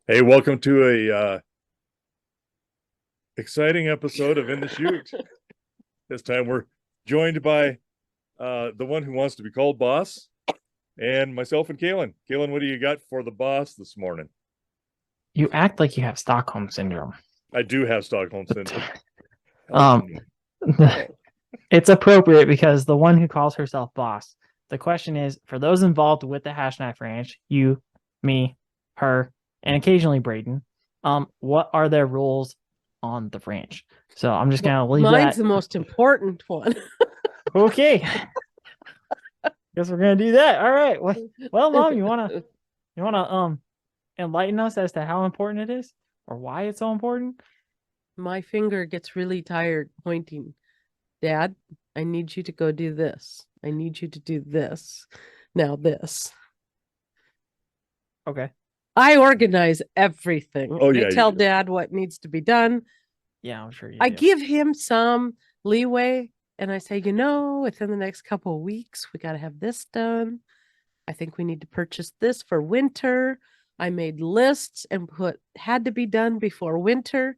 Hey, welcome to a exciting episode of In the Chute. This time we're joined by the one who wants to be called boss and myself and Calen. Calen, what do you got for the boss this morning? You act like you have Stockholm syndrome. I do have Stockholm syndrome. Help Um, me. it's appropriate because the one who calls herself boss. The question is for those involved with the Hashknife Ranch, you, me, her, and occasionally Braden. What are their roles on the ranch? So I'm just Well, gonna leave mine's that. the most important one. Okay, guess we're gonna do that. All right. Well, Mom, you wanna enlighten us as to how important it is or why it's so important? My finger gets really tired pointing. Dad, I need you to go do this. I need you to do this. Now this. Okay. I organize everything. Oh I yeah, you tell do. Dad what needs to be done. Yeah, I'm sure you I do. give him some leeway and I say, within the next couple of weeks, we got to have this done. I think we need to purchase this for winter. I made lists and put had to be done before winter.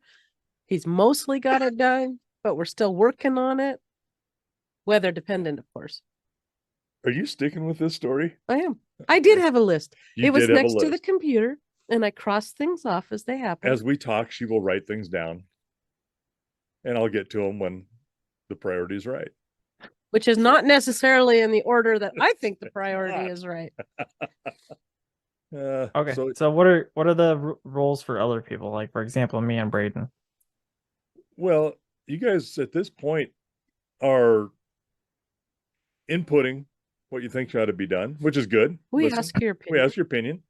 He's mostly got it done, but we're still working on it. Weather dependent, of course. Are you sticking with this story? I am. I did have a list. You It was did have a next to the list. computer, and I crossed things off as they happen. As we talk, she will write things down, and I'll get to them when the priority is right. Which is So, not necessarily in the order that I think the priority is right. Okay. so So what are the roles for other people? Like for example, me and Braden. well, you guys at this point are inputting what you think ought to be done, which is good. We Listen, ask your we opinion. ask your opinion.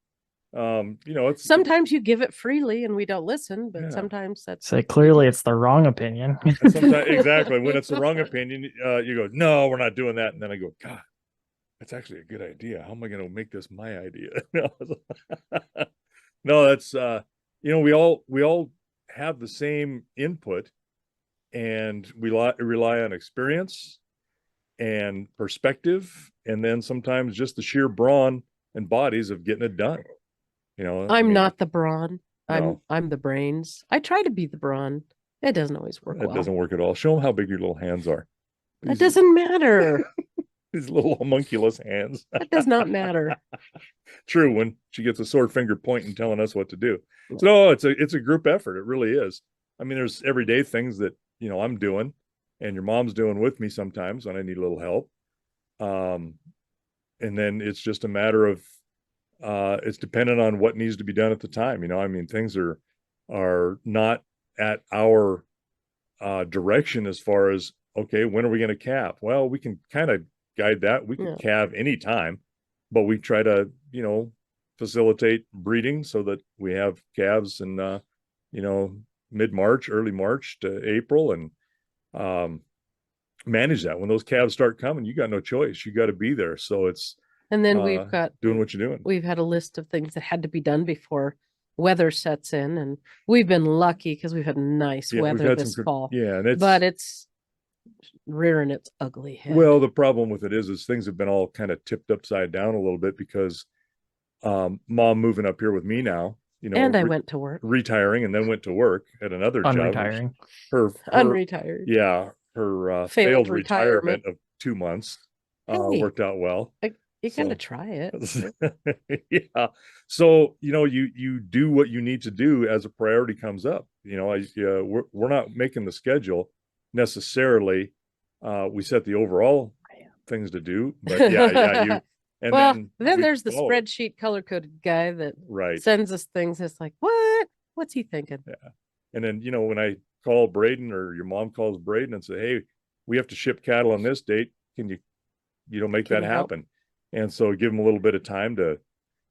It's Sometimes you give it freely and we don't listen, but yeah. sometimes that's So clearly it's the wrong opinion. And sometimes exactly when it's the wrong opinion, you go, no, we're not doing that, and then I go, God, that's actually a good idea. How am I going to make this my idea? No, that's we all have the same input, and we rely on experience and perspective, and then sometimes just the sheer brawn and bodies of getting it done. I I'm mean, not the brawn. I'm no, I'm the brains. I try to be the brawn. It doesn't always work that well. doesn't work at all. Show them how big your little hands are. That These doesn't matter. these little homunculus hands. That does not matter. True, when she gets a sore finger pointing, telling us what to do. So no, it's a group effort. It really is. I mean, there's everyday things that I'm doing, and your mom's doing with me sometimes when I need a little help. Um, and then it's just a matter of it's dependent on what needs to be done at the time. I mean, things are not at our direction as far as, okay, when are we going to calve? Well, we can kind of guide that. We could Yeah. calve anytime, but we try to facilitate breeding so that we have calves in you know mid-March, early March to April, and um, manage that. When those calves start coming, you got no choice. You got to be there. So it's And then doing what you're doing. we've had a list of things that had to be done before weather sets in, and we've been lucky because we've had nice Yeah, we've weather had this fall. yeah, and But it's rearing its ugly head. well, the problem with it is things have been all kind of tipped upside down a little bit because mom moving up here with me now, And I went to work. retiring, and then went to work at another job, which Unretiring. her Unretired. yeah, her Failed failed retirement. retirement of 2 months Hey, worked out well. you gotta So try it. yeah, so you do what you need to do as a priority comes up. We're not making the schedule necessarily. We set the overall things to do, but yeah, you and Well, then then we there's the follow it. spreadsheet color coded guy that Right. sends us things. It's like, what? What's he thinking? Yeah. And then, when I call Braden, or your mom calls Braden and say, hey, we have to ship cattle on this date. Can you make Can that you help? happen? And so give him a little bit of time to,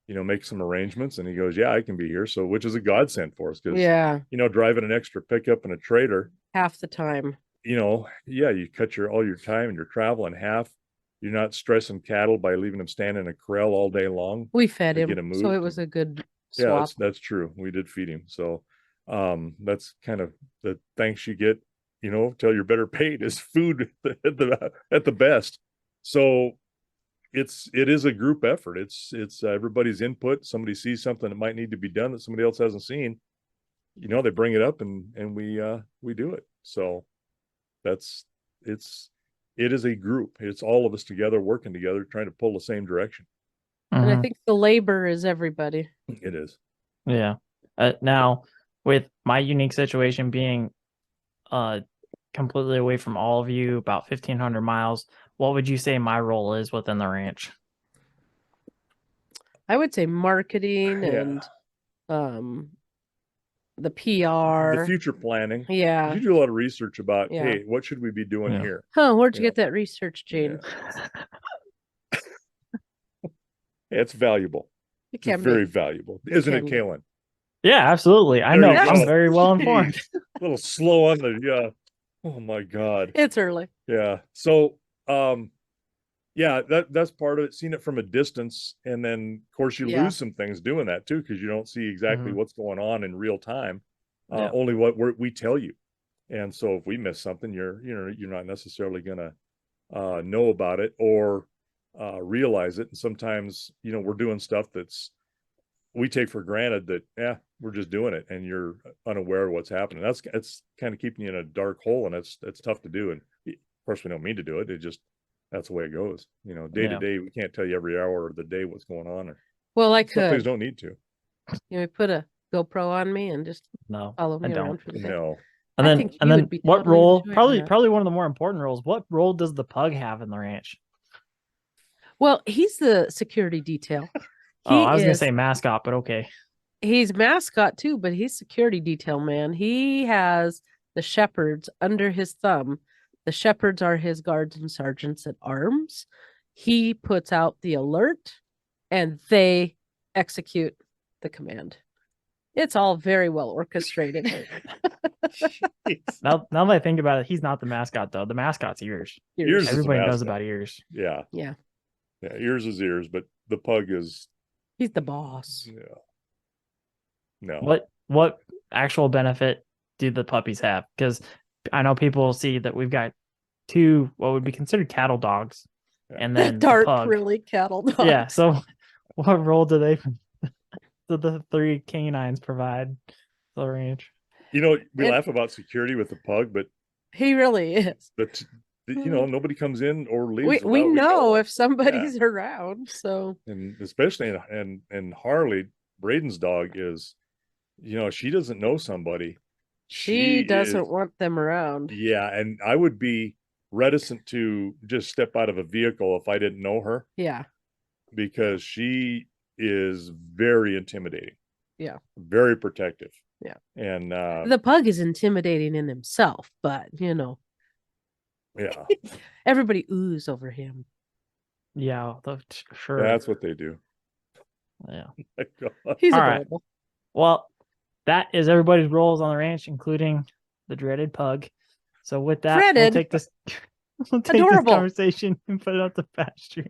make some arrangements. And he goes, yeah, I can be here. So, which is a godsend for us because, Yeah, driving an extra pickup and a trailer, half the time. yeah, you cut all your time and your travel in half. You're not stressing cattle by leaving them standing in a corral all day long We fed to get him, them so it moved. was a good Yeah, swap. that's true. We did feed him. So that's kind of the thanks you get, till you're better paid is food at the best. So, it is a group effort. It's everybody's input. Somebody sees something that might need to be done that somebody else hasn't seen. They bring it up and we do it. So it is a group. It's all of us together working together, trying to pull the same direction. And I Mhm. think the labor is everybody. It is. Yeah. Now, with my unique situation being completely away from all of you, about 1,500 miles, what would you say my role is within the ranch? I would say marketing Yeah. and the PR. The future planning. Yeah. You do a lot of research about, Yeah. hey, what should we be doing Yeah. here? Huh, where'd you Yeah. get that research, Jane? It's valuable. It It's can very be. valuable. Isn't it, can be. Calen? Yeah, absolutely. I There know. you I'm go. very well informed. Jeez. A little slow on the, yeah. Oh my God. It's early. Yeah. So, yeah, that's part of it. Seeing it from a distance, and then of course you Yeah. lose some things doing that too, because you don't see exactly Mhm. what's going on in real time. Yeah. Only what we tell you. And so if we miss something, you're not necessarily gonna know about it or realize it. And sometimes we're doing stuff we take for granted that we're just doing it, and you're unaware of what's happening. That's kind of keeping you in a dark hole, and it's tough to do. And of course we don't mean to do it. It just that's the way it goes. Day to Yeah. day, we can't tell you every hour of the day what's going on. Or Well, I some things could. don't need to. Put a GoPro on me and just No, follow I me don't. around for the day. No, And I then, think and you then, would be what totally role? enjoying that. Probably one of the more important roles. What role does the pug have in the ranch? Well, he's the security detail. Oh, He I was gonna is say mascot, but okay. he's mascot too, but he's security detail man. He has the shepherds under his thumb. The shepherds are his guards and sergeants at arms. He puts out the alert and they execute the command. It's all very well orchestrated. Now that I think about it, he's not the mascot though. The mascot's ears. Ears is the Everybody knows mascot. about ears. Yeah, Yeah. Ears is ears, but the pug is He's the boss. no. What actual benefit do the puppies have? Because I know people see that we've got two what would be considered cattle dogs, and then the Dark, pug. really cattle dogs. Yeah. So, what role do the three canines provide to the ranch? We And- laugh about security with the pug, but He really is. nobody comes in or leaves. We without know if somebody's around. So and especially and Harley, Braden's dog is, she doesn't know somebody. she doesn't is- want them around. Yeah, and I would be reticent to just step out of a vehicle if I didn't know her, Yeah. because she is very intimidating. Yeah. Very protective. Yeah. And The pug is intimidating in himself, but yeah. everybody oohs over him. Yeah, sure. That's what they do. Yeah. My God. He's All right. adorable. Well, that is everybody's roles on the ranch, including the dreaded pug. So with that, we'll Dreaded? take this Adorable. conversation and put it out to pasture.